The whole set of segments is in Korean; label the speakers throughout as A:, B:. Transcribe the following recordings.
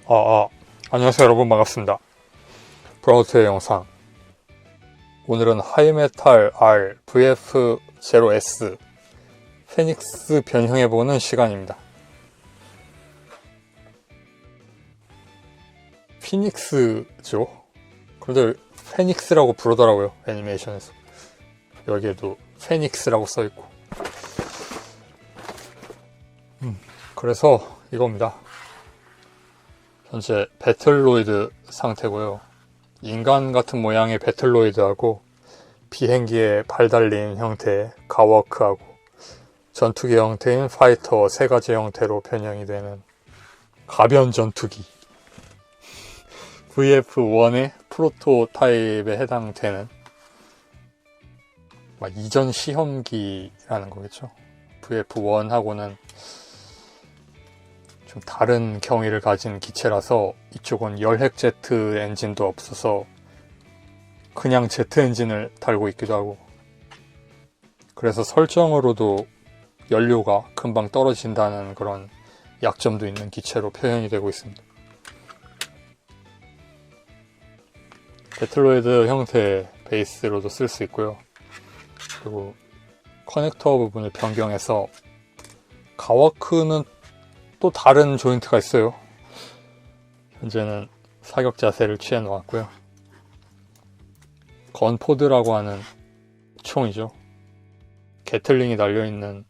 A: 안녕하세요 여러분, 반갑습니다. 브라우트의 영상. 오늘은 하이메탈 R VF0S 페닉스 변형해보는 시간입니다. 피닉스죠? 그런데 페닉스라고 부르더라고요, 애니메이션에서. 여기에도 페닉스라고 써있고. 그래서 이겁니다. 현재 배틀로이드 상태고요. 인간 같은 모양의 배틀로이드하고 비행기에 발 달린 형태의 가워크하고 전투기 형태인 파이터 세 가지 형태로 변형이 되는 가변 전투기 VF1의 프로토타입에 해당되는 이전 시험기라는 거겠죠. VF1하고는 좀 다른 경위를 가진 기체라서 이쪽은 열핵 제트 엔진도 없어서 그냥 제트 엔진을 달고 있기도 하고, 그래서 설정으로도 연료가 금방 떨어진다는 그런 약점도 있는 기체로 표현이 되고 있습니다. 배틀로이드 형태의 베이스로도 쓸 수 있고요. 그리고 커넥터 부분을 변경해서 가워크는 또 다른 조인트가 있어요. 현재는 사격 자세를 취해 놓았고요. 건포드라고 하는 총이죠. 게틀링이 달려있는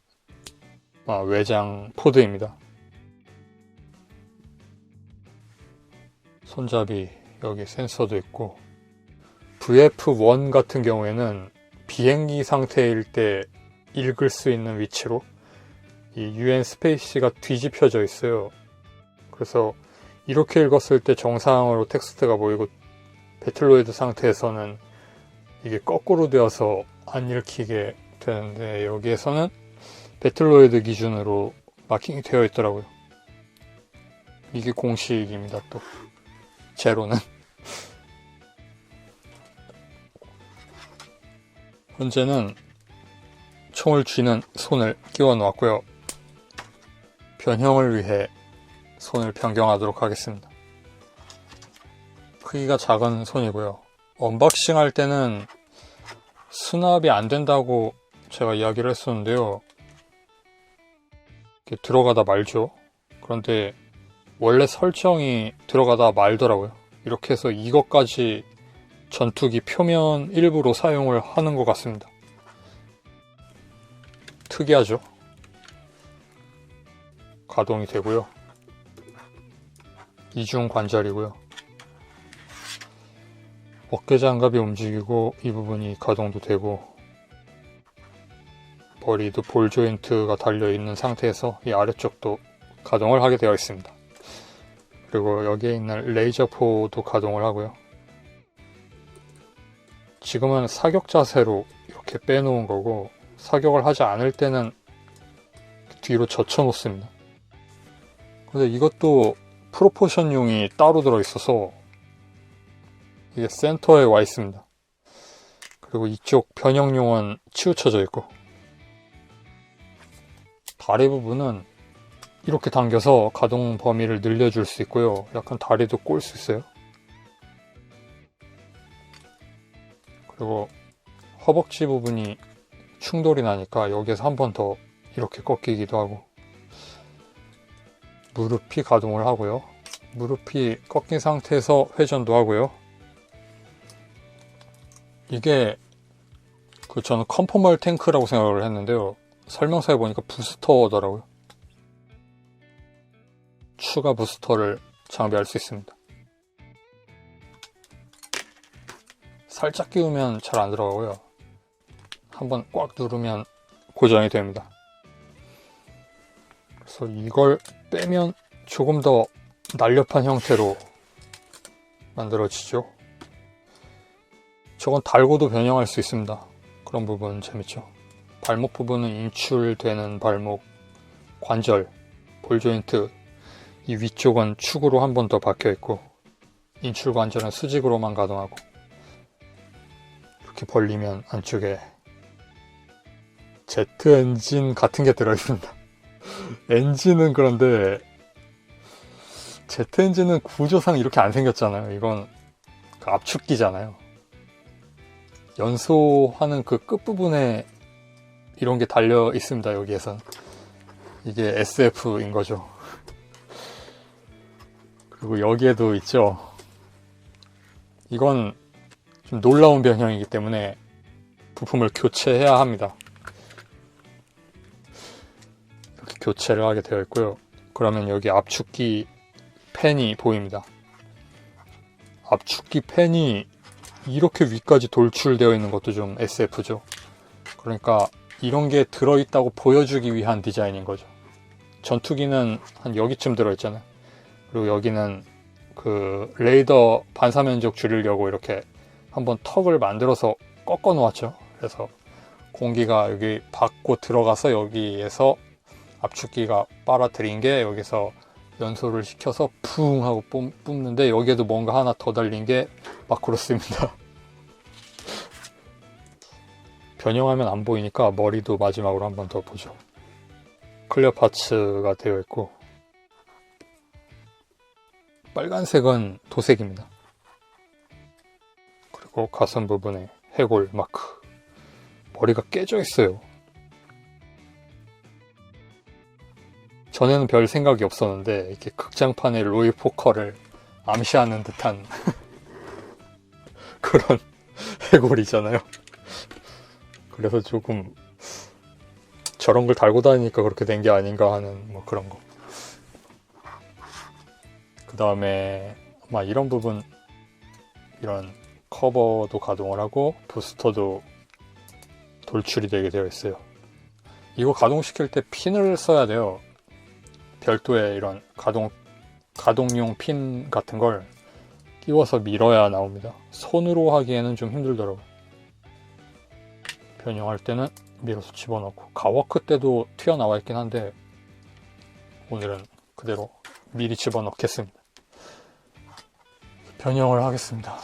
A: 외장 포드입니다. 손잡이 여기 센서도 있고, VF1 같은 경우에는 비행기 상태일 때 읽을 수 있는 위치로 이 UN 스페이시가 뒤집혀져 있어요. 그래서 이렇게 읽었을 때 정상으로 텍스트가 보이고, 배틀로이드 상태에서는 이게 거꾸로 되어서 안 읽히게 되는데, 여기에서는 배틀로이드 기준으로 마킹이 되어 있더라고요. 이게 공식입니다. 또 제로는 현재는 총을 쥐는 손을 끼워 놓았고요. 변형을 위해 손을 변경하도록 하겠습니다. 크기가 작은 손이고요. 언박싱 할 때는 수납이 안 된다고 제가 이야기를 했었는데요. 이렇게 들어가다 말죠. 그런데 원래 설정이 들어가다 말더라고요. 이렇게 해서 이것까지 전투기 표면 일부로 사용을 하는 것 같습니다. 특이하죠? 가동이 되고요. 이중 관절이고요. 어깨 장갑이 움직이고 이 부분이 가동도 되고, 머리도 볼 조인트가 달려있는 상태에서 이 아래쪽도 가동을 하게 되어 있습니다. 그리고 여기에 있는 레이저포도 가동을 하고요. 지금은 사격 자세로 이렇게 빼놓은 거고, 사격을 하지 않을 때는 뒤로 젖혀 놓습니다. 근데 이것도 프로포션용이 따로 들어있어서 이게 센터에 와 있습니다. 그리고 이쪽 변형용은 치우쳐져 있고, 다리 부분은 이렇게 당겨서 가동 범위를 늘려줄 수 있고요. 약간 다리도 꼴 수 있어요. 그리고 허벅지 부분이 충돌이 나니까 여기에서 한 번 더 이렇게 꺾이기도 하고, 무릎이 가동을 하고요. 무릎이 꺾인 상태에서 회전도 하고요. 이게 저는 컨포멀 탱크라고 생각을 했는데요. 설명서에 보니까 부스터더라고요. 추가 부스터를 장비할 수 있습니다. 살짝 끼우면 잘 안 들어가고요. 한번 꽉 누르면 고정이 됩니다. 그래서 이걸 빼면 조금 더 날렵한 형태로 만들어지죠. 저건 달고도 변형할 수 있습니다. 그런 부분 재밌죠. 발목 부분은 인출되는 발목, 관절, 볼 조인트, 이 위쪽은 축으로 한 번 더 박혀 있고, 인출 관절은 수직으로만 가동하고, 이렇게 벌리면 안쪽에 제트 엔진 같은 게 들어있습니다. 엔진은 그런데 제트 엔진은 구조상 이렇게 안 생겼잖아요. 이건 그 압축기잖아요. 연소하는 그 끝부분에 이런 게 달려 있습니다. 여기에선 이게 SF인 거죠. 그리고 여기에도 있죠. 이건 좀 놀라운 변형이기 때문에 부품을 교체해야 합니다. 이렇게 교체를 하게 되어 있고요. 그러면 여기 압축기 팬이 보입니다. 압축기 팬이 이렇게 위까지 돌출되어 있는 것도 좀 SF죠. 그러니까 이런 게 들어있다고 보여주기 위한 디자인인 거죠. 전투기는 한 여기쯤 들어있잖아요. 그리고 여기는 그 레이더 반사 면적 줄이려고 이렇게 한번 턱을 만들어서 꺾어 놓았죠. 그래서 공기가 여기 받고 들어가서 여기에서 압축기가 빨아들인 게 여기서 연소를 시켜서 풍 하고 뿜는데 여기에도 뭔가 하나 더 달린 게 막 그렇습니다. 변형하면 안 보이니까 머리도 마지막으로 한 번 더 보죠. 클리어 파츠가 되어 있고 빨간색은 도색입니다. 그리고 가슴 부분에 해골 마크. 머리가 깨져 있어요. 전에는 별 생각이 없었는데 이렇게 극장판의 로이 포커를 암시하는 듯한 그런 해골이잖아요. 그래서 조금 저런 걸 달고 다니니까 그렇게 된 게 아닌가 하는 뭐 그런 거. 그 다음에 아마 이런 부분, 이런 커버도 가동을 하고 부스터도 돌출이 되게 되어 있어요. 이거 가동시킬 때 핀을 써야 돼요. 별도의 이런 가동용 핀 같은 걸 끼워서 밀어야 나옵니다. 손으로 하기에는 좀 힘들더라고요. 변형할 때는 밀어서 집어넣고, 가워크 때도 튀어나와 있긴 한데 오늘은 그대로 미리 집어넣겠습니다. 변형을 하겠습니다.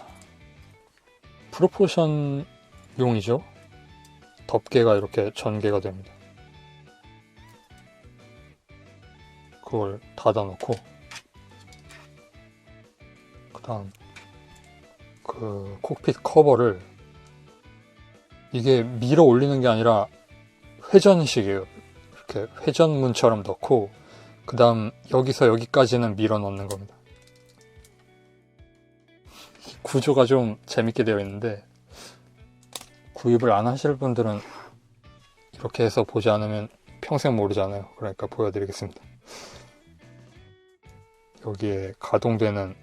A: 프로포션용이죠. 덮개가 이렇게 전개가 됩니다. 그걸 닫아놓고 그 다음 그 콕핏 커버를, 이게 밀어 올리는 게 아니라 회전식이에요. 이렇게 회전문처럼 넣고 그 다음 여기서 여기까지는 밀어 넣는 겁니다. 구조가 좀 재밌게 되어 있는데 구입을 안 하실 분들은 이렇게 해서 보지 않으면 평생 모르잖아요. 그러니까 보여드리겠습니다. 여기에 가동되는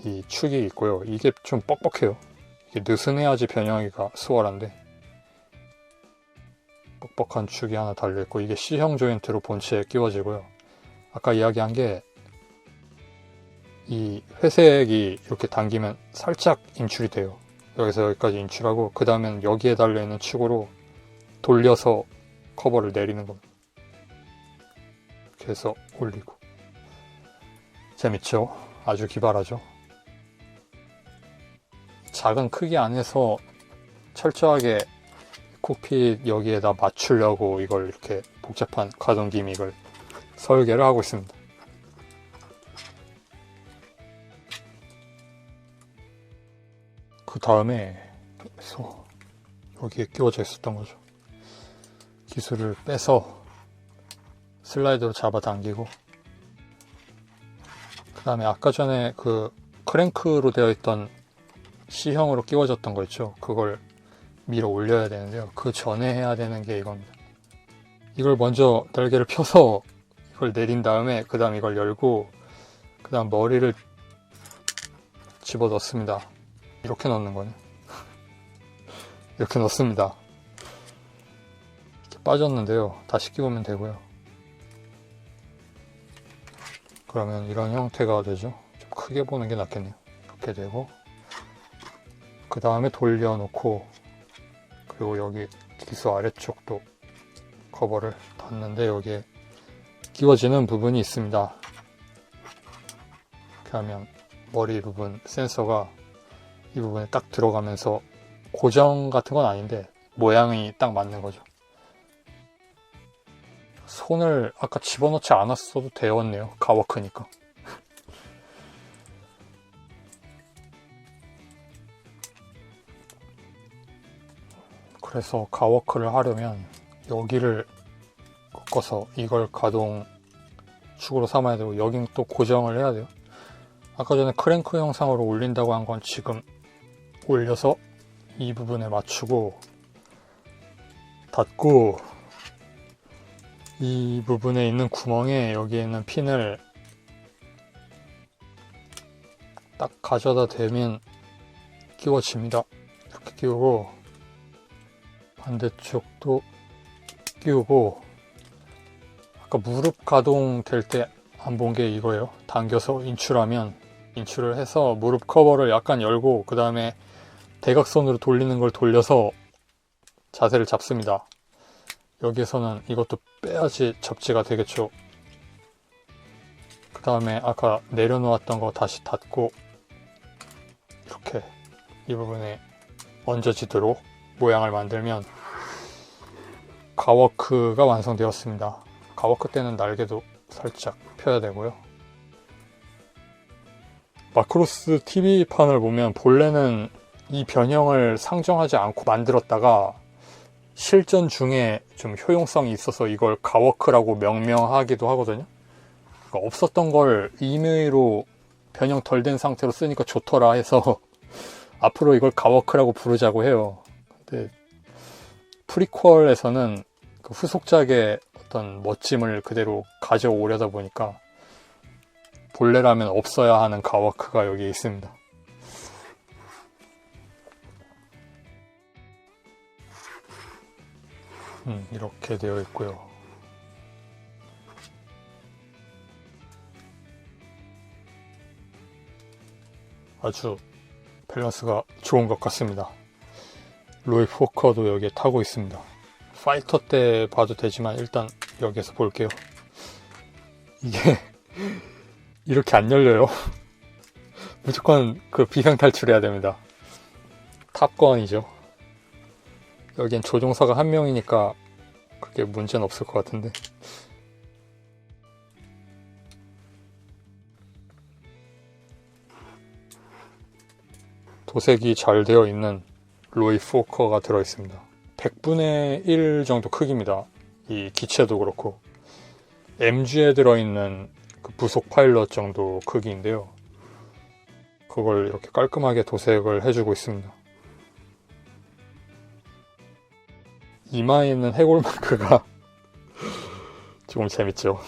A: 이 축이 있고요. 이게 좀 뻑뻑해요. 이게 느슨해야지 변형하기가 수월한데 뻑뻑한 축이 하나 달려있고, 이게 C형 조인트로 본체에 끼워지고요. 아까 이야기한 게 이 회색이 이렇게 당기면 살짝 인출이 돼요. 여기서 여기까지 인출하고 그 다음엔 여기에 달려있는 축으로 돌려서 커버를 내리는 겁니다. 이렇게 해서 올리고. 재밌죠? 아주 기발하죠? 작은 크기 안에서 철저하게 콕핏 여기에다 맞추려고 이걸 이렇게 복잡한 가동 기믹을 설계를 하고 있습니다. 그 다음에 여기에 끼워져 있었던 거죠. 기술을 빼서 슬라이드로 잡아당기고, 그 다음에 아까 전에 그 크랭크로 되어 있던 C형으로 끼워졌던 거 있죠. 그걸 밀어 올려야 되는데요. 그 전에 해야 되는 게 이겁니다. 이걸 먼저 날개를 펴서 이걸 내린 다음에 그 다음 이걸 열고 그 다음 머리를 집어 넣습니다. 이렇게 넣는 거네. 이렇게 넣습니다. 이렇게 빠졌는데요. 다시 끼우면 되고요. 그러면 이런 형태가 되죠. 좀 크게 보는 게 낫겠네요. 이렇게 되고 그 다음에 돌려놓고, 그리고 여기 기수 아래쪽도 커버를 닫는데 여기에 끼워지는 부분이 있습니다. 이렇게 하면 머리 부분 센서가 이 부분에 딱 들어가면서 고정 같은 건 아닌데 모양이 딱 맞는 거죠. 손을 아까 집어넣지 않았어도 되었네요. 가워크니까. 그래서 가워크를 하려면 여기를 꺾어서 이걸 가동축으로 삼아야 되고 여긴 또 고정을 해야 돼요. 아까 전에 크랭크 형상으로 올린다고 한 건 지금 올려서 이 부분에 맞추고 닫고 이 부분에 있는 구멍에 여기에 있는 핀을 딱 가져다 대면 끼워집니다. 이렇게 끼우고 반대쪽도 끼우고 아까 무릎 가동 될 때 안 본 게 이거예요. 당겨서 인출을 해서 무릎 커버를 약간 열고 그 다음에 대각선으로 돌리는 걸 돌려서 자세를 잡습니다. 여기에서는 이것도 빼야지 접지가 되겠죠. 그 다음에 아까 내려놓았던 거 다시 닫고 이렇게 이 부분에 얹어지도록 모양을 만들면 가워크가 완성되었습니다. 가워크 때는 날개도 살짝 펴야 되고요. 마크로스 TV판을 보면 본래는 이 변형을 상정하지 않고 만들었다가 실전 중에 좀 효용성이 있어서 이걸 가워크라고 명명하기도 하거든요. 그러니까 없었던 걸 임의로 변형 덜 된 상태로 쓰니까 좋더라 해서 앞으로 이걸 가워크라고 부르자고 해요. 근데 프리퀄에서는 그 후속작의 어떤 멋짐을 그대로 가져오려다 보니까 본래라면 없어야 하는 가워크가 여기에 있습니다. 이렇게 되어 있고요. 아주 밸런스가 좋은 것 같습니다. 로이 포커도 여기에 타고 있습니다. 파이터 때 봐도 되지만 일단 여기에서 볼게요. 이게 이렇게 안 열려요. 무조건 그 비상 탈출해야 됩니다. 탑건이죠. 여긴 조종사가 한 명이니까 그게 문제는 없을 것 같은데. 도색이 잘 되어 있는 로이 포커가 들어있습니다. 100분의 1 정도 크기입니다. 이 기체도 그렇고 MG에 들어있는 그 부속 파일럿 정도 크기인데요. 그걸 이렇게 깔끔하게 도색을 해주고 있습니다. 이마에 있는 해골 마크가 조금 재밌죠.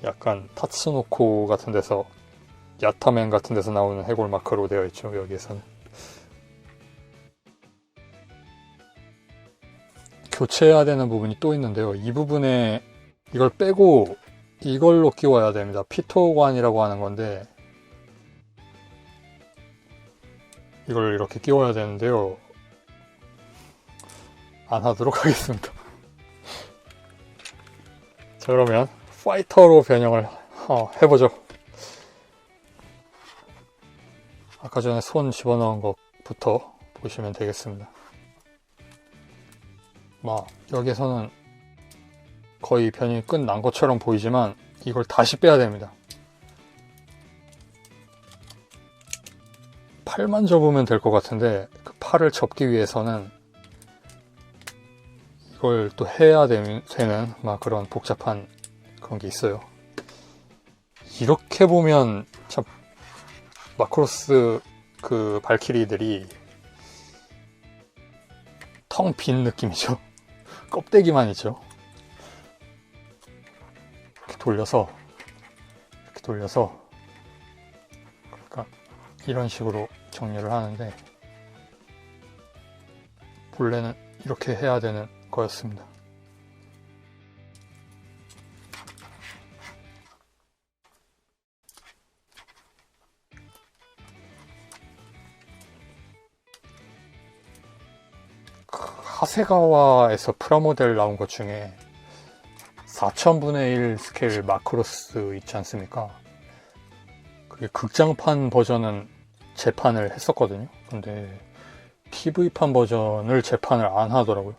A: 약간 타츠노코 같은 데서 야타맨 같은 데서 나오는 해골 마크로 되어 있죠. 여기에서는 교체해야 되는 부분이 또 있는데요. 이 부분에 이걸 빼고 이걸로 끼워야 됩니다. 피토관이라고 하는 건데 이걸 이렇게 끼워야 되는데요. 안 하도록 하겠습니다. 자, 그러면 파이터로 변형을 해보죠. 아까 전에 손 집어넣은 것부터 보시면 되겠습니다. 여기서는 거의 변형이 끝난 것처럼 보이지만 이걸 다시 빼야 됩니다. 팔만 접으면 될 것 같은데 그 팔을 접기 위해서는 이걸 또 해야 되는 그런 복잡한 그런 게 있어요. 이렇게 보면 참 마크로스 그 발키리들이 텅 빈 느낌이죠. 껍데기만 있죠. 이렇게 돌려서 그러니까 이런 식으로 정리를 하는데 본래는 이렇게 해야 되는 거였습니다. 하세가와에서 프라모델 나온 것 중에 4000분의 1 스케일 마크로스 있지 않습니까? 그게 극장판 버전은 재판을 했었거든요. 근데 PV판 버전을 재판을 안 하더라고요.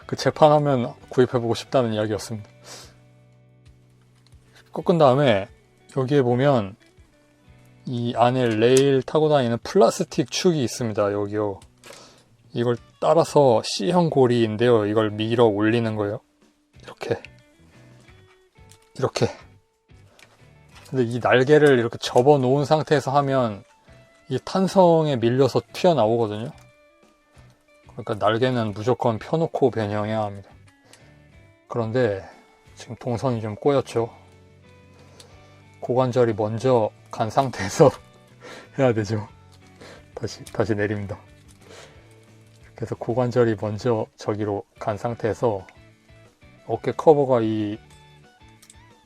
A: 그 재판하면 구입해보고 싶다는 이야기였습니다. 꺾은 다음에 여기에 보면 이 안에 레일 타고 다니는 플라스틱 축이 있습니다. 여기요. 이걸 따라서 C형 고리인데요. 이걸 밀어 올리는 거예요. 이렇게. 근데 이 날개를 이렇게 접어 놓은 상태에서 하면 이 탄성에 밀려서 튀어나오거든요. 그러니까 날개는 무조건 펴놓고 변형해야 합니다. 그런데 지금 동선이 좀 꼬였죠. 고관절이 먼저 간 상태에서 해야 되죠. 다시 내립니다. 그래서 고관절이 먼저 저기로 간 상태에서 어깨 커버가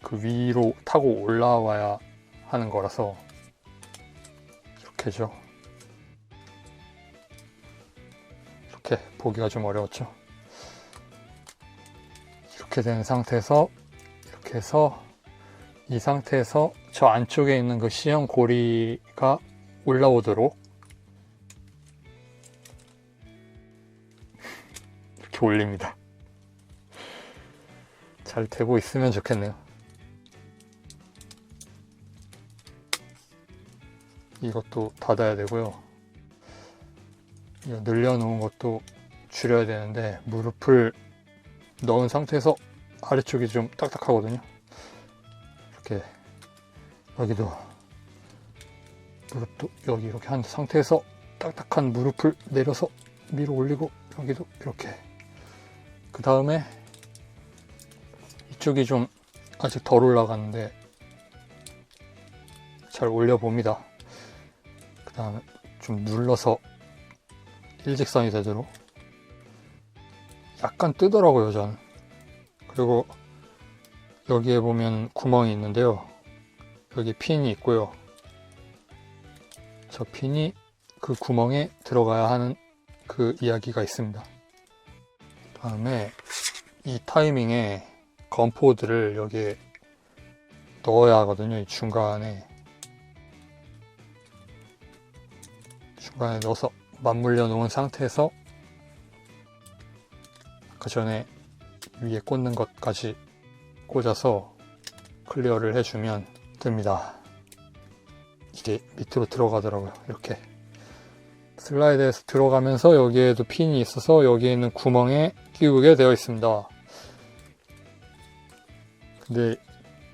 A: 그 위로 타고 올라와야 하는 거라서 이렇게죠. 이렇게 보기가 좀 어려웠죠. 이렇게 된 상태에서 이렇게 해서 이 상태에서 저 안쪽에 있는 그 C형 고리가 올라오도록 이렇게 올립니다. 잘 되고 있으면 좋겠네요. 이것도 닫아야 되고요. 이거 늘려놓은 것도 줄여야 되는데 무릎을 넣은 상태에서 아래쪽이 좀 딱딱하거든요. 이렇게 여기도 무릎도 여기 이렇게 한 상태에서 딱딱한 무릎을 내려서 밀어 올리고 여기도 이렇게. 그 다음에 이쪽이 좀 아직 덜 올라가는데 잘 올려봅니다. 그 다음에 좀 눌러서 일직선이 되도록. 약간 뜨더라고요, 저는. 그리고 여기에 보면 구멍이 있는데요. 여기 핀이 있고요. 저 핀이 그 구멍에 들어가야 하는 그 이야기가 있습니다. 다음에 이 타이밍에 건포드를 여기에 넣어야 하거든요. 이 중간에 넣어서 맞물려 놓은 상태에서 아까 전에 위에 꽂는 것까지 꽂아서 클리어를 해주면 됩니다. 이게 밑으로 들어가더라고요. 이렇게 슬라이드에서 들어가면서 여기에도 핀이 있어서 여기에 있는 구멍에 끼우게 되어 있습니다. 근데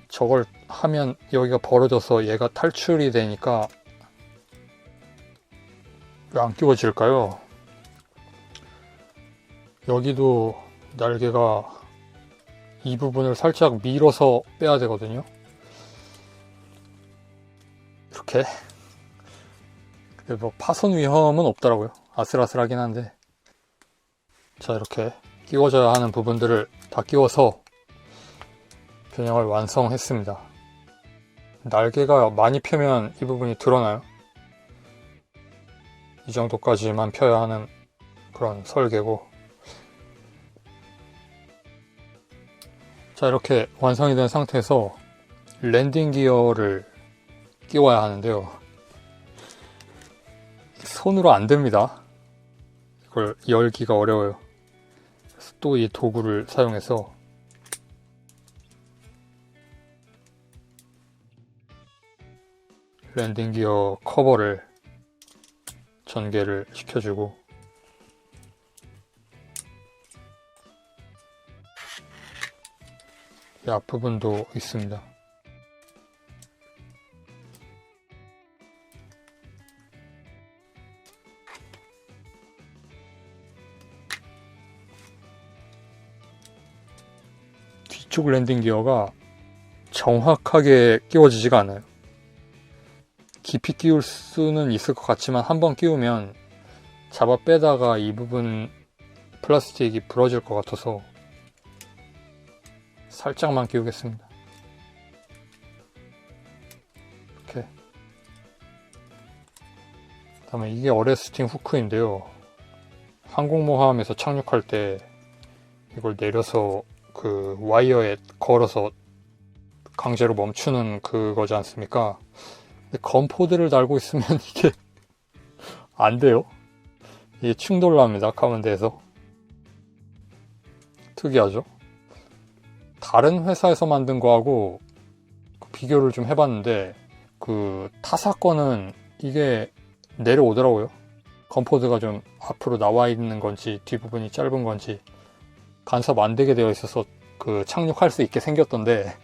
A: 저걸 하면 여기가 벌어져서 얘가 탈출이 되니까 왜 안 끼워질까요? 여기도 날개가 이 부분을 살짝 밀어서 빼야 되거든요. 이렇게. 근데 뭐 파손 위험은 없더라고요. 아슬아슬하긴 한데. 자, 이렇게 끼워져야 하는 부분들을 다 끼워서 변형을 완성했습니다. 날개가 많이 펴면 이 부분이 드러나요. 이 정도까지만 펴야 하는 그런 설계고. 자, 이렇게 완성이 된 상태에서 랜딩 기어를 끼워야 하는데요. 손으로 안 됩니다. 이걸 열기가 어려워요. 그래서 또 이 도구를 사용해서 랜딩 기어 커버를 전개를 시켜주고, 이 앞부분도 있습니다. 뒤쪽 랜딩 기어가 정확하게 끼워지지가 않아요. 깊이 끼울 수는 있을 것 같지만 한번 끼우면 잡아 빼다가 이 부분 플라스틱이 부러질 것 같아서 살짝만 끼우겠습니다. 이렇게. 그다음에 이게 어레스팅 후크인데요. 항공모함에서 착륙할 때 이걸 내려서 그 와이어에 걸어서 강제로 멈추는 그거지 않습니까? 근데 건포드를 달고 있으면 이게 안 돼요. 이게 충돌납니다. 가운데에서. 특이하죠? 다른 회사에서 만든 거하고 비교를 좀 해봤는데 그 타사 이게 내려오더라고요. 건포드가 좀 앞으로 나와 있는 건지 뒷부분이 짧은 건지 간섭 안 되게 되어 있어서 그 착륙할 수 있게 생겼던데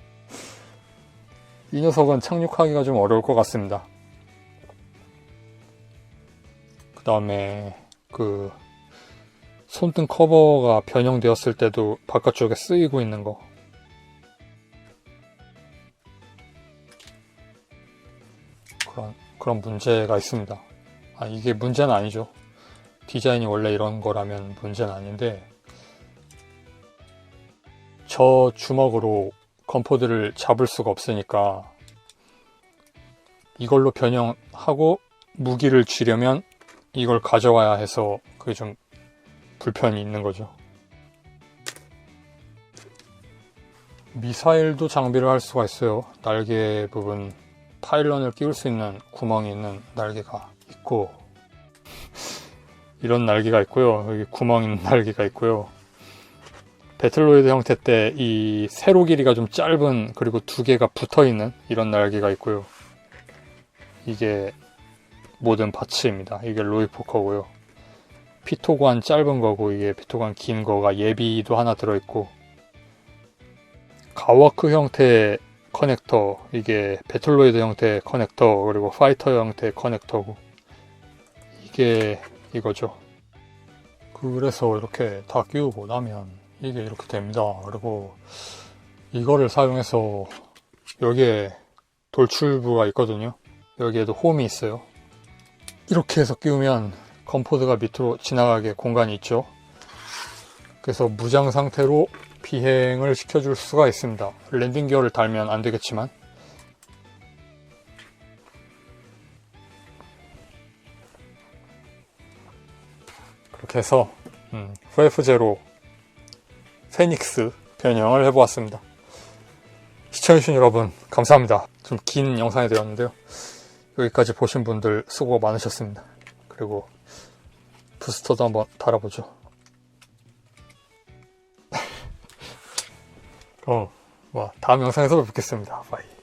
A: 이 녀석은 착륙하기가 좀 어려울 것 같습니다. 그 다음에 그 손등 커버가 변형되었을 때도 바깥쪽에 쓰이고 있는 거, 그런 문제가 있습니다. 이게 문제는 아니죠. 디자인이 원래 이런 거라면 문제는 아닌데, 저 주먹으로 건포드를 잡을 수가 없으니까 이걸로 변형하고 무기를 쥐려면 이걸 가져와야 해서 그게 좀 불편이 있는 거죠. 미사일도 장비를 할 수가 있어요. 날개 부분 파일런을 끼울 수 있는 구멍이 있는 날개가 있고, 이런 날개가 있고요. 여기 구멍 있는 날개가 있고요. 배틀로이드 형태 때 이 세로 길이가 좀 짧은, 그리고 두 개가 붙어 있는 이런 날개가 있고요. 이게 모든 파츠입니다. 이게 로이포커고요. 피토관 짧은 거고, 이게 피토관 긴 거가 예비도 하나 들어있고, 가워크 형태의 커넥터, 이게 배틀로이드 형태의 커넥터, 그리고 파이터 형태의 커넥터고, 이게 이거죠. 그래서 이렇게 다 끼우고 나면 이게 이렇게 됩니다. 그리고 이거를 사용해서 여기에 돌출부가 있거든요. 여기에도 홈이 있어요. 이렇게 해서 끼우면 건포드가 밑으로 지나가게 공간이 있죠. 그래서 무장 상태로 비행을 시켜줄 수가 있습니다. 랜딩 기어를 달면 안 되겠지만, 그렇게 해서 FF0 페닉스 변형을 해보았습니다. 시청해주신 여러분 감사합니다. 좀 긴 영상이 되었는데요. 여기까지 보신 분들 수고 많으셨습니다. 그리고 부스터도 한번 달아보죠. 그럼 다음 영상에서 뵙겠습니다. 바이.